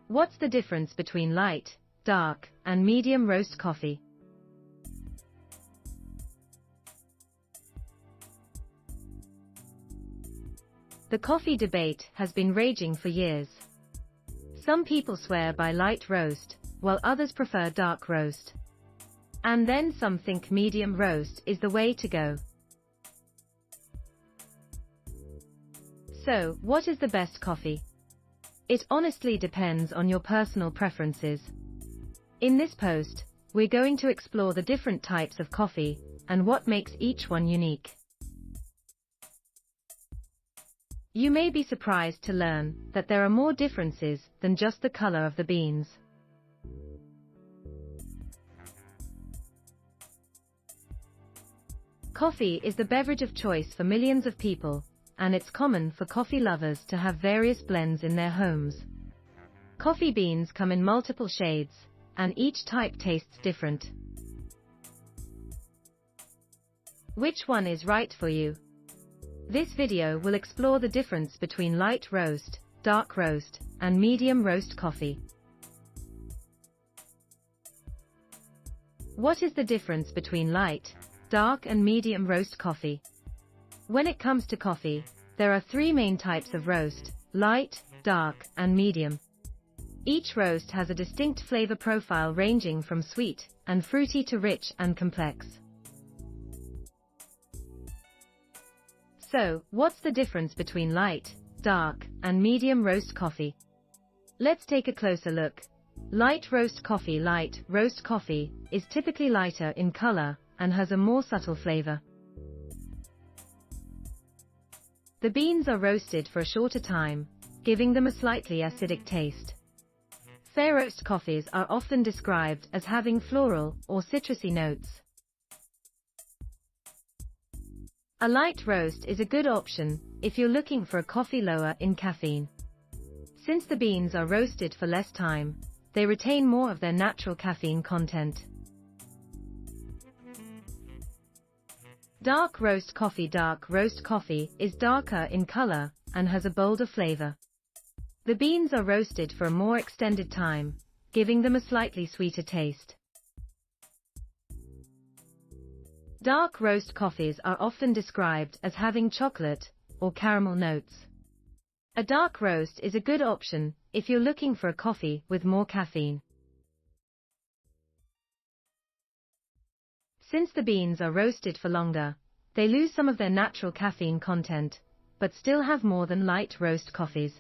What's the difference between light, dark, and medium roast coffee? The coffee debate has been raging for years. Some people swear by light roast, while others prefer dark roast. And then some think medium roast is the way to go. So, what is the best coffee? It honestly depends on your personal preferences. In this post, we're going to explore the different types of coffee and what makes each one unique. You may be surprised to learn that there are more differences than just the color of the beans. Coffee is the beverage of choice for millions of people, and it's common for coffee lovers to have various blends in their homes. Coffee beans come in multiple shades, and each type tastes different. Which one is right for you? This video will explore the difference between light roast, dark roast, and medium roast coffee. What is the difference between light, dark, and medium roast coffee? When it comes to coffee, there are three main types of roast: light, dark, and medium. Each roast has a distinct flavor profile ranging from sweet and fruity to rich and complex. So, what's the difference between light, dark, and medium roast coffee? Let's take a closer look. Light roast coffee is typically lighter in color and has a more subtle flavor. The beans are roasted for a shorter time, giving them a slightly acidic taste. Fair roast coffees are often described as having floral or citrusy notes. A light roast is a good option if you're looking for a coffee lower in caffeine. Since the beans are roasted for less time, they retain more of their natural caffeine content. Dark roast coffee is darker in color and has a bolder flavor. The beans are roasted for a more extended time, giving them a slightly sweeter taste. Dark roast coffees are often described as having chocolate or caramel notes. A dark roast is a good option if you're looking for a coffee with more caffeine. Since the beans are roasted for longer, they lose some of their natural caffeine content, but still have more than light roast coffees.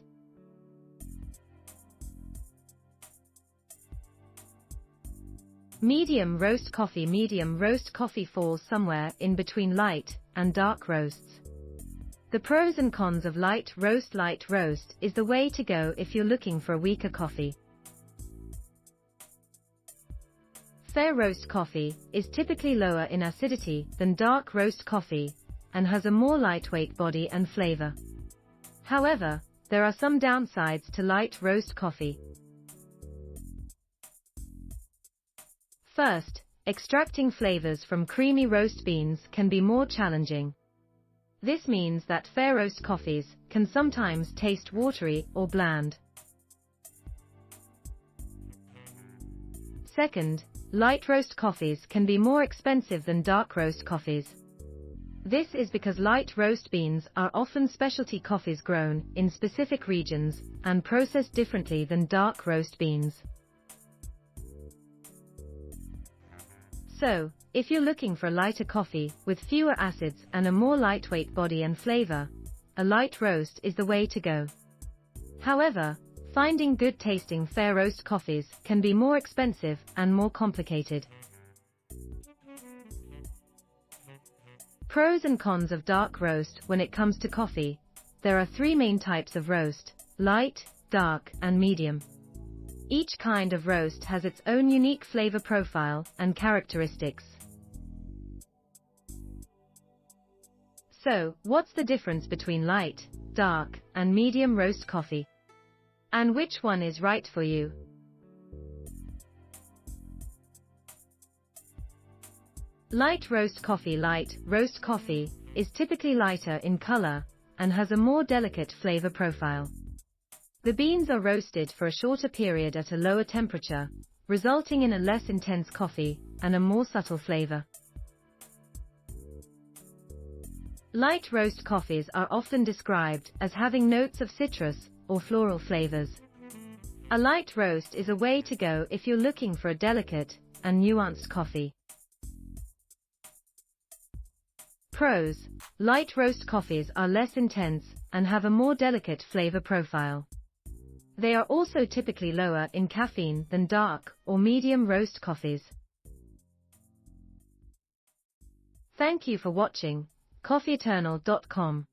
Medium roast coffee falls somewhere in between light and dark roasts. The pros and cons of light roast is the way to go if you're looking for a weaker coffee. Fair roast coffee is typically lower in acidity than dark roast coffee and has a more lightweight body and flavor. However, there are some downsides to light roast coffee. First, extracting flavors from creamy roast beans can be more challenging. This means that fair roast coffees can sometimes taste watery or bland. Second, light roast coffees can be more expensive than dark roast coffees. This is because light roast beans are often specialty coffees grown in specific regions and processed differently than dark roast beans. So, if you're looking for a lighter coffee with fewer acids and a more lightweight body and flavor, a light roast is the way to go. However, finding good tasting fair roast coffees can be more expensive and more complicated. Pros and cons of dark roast. When it comes to coffee, there are three main types of roast: light, dark, and medium. Each kind of roast has its own unique flavor profile and characteristics. So, what's the difference between light, dark, and medium roast coffee? And which one is right for you? Light roast coffee is typically lighter in color and has a more delicate flavor profile. The beans are roasted for a shorter period at a lower temperature, resulting in a less intense coffee and a more subtle flavor. Light roast coffees are often described as having notes of citrus or floral flavors. A light roast is a way to go if you're looking for a delicate and nuanced coffee. Pros: light roast coffees are less intense and have a more delicate flavor profile. They are also typically lower in caffeine than dark or medium roast coffees. Thank you for watching. CoffeeEternal.com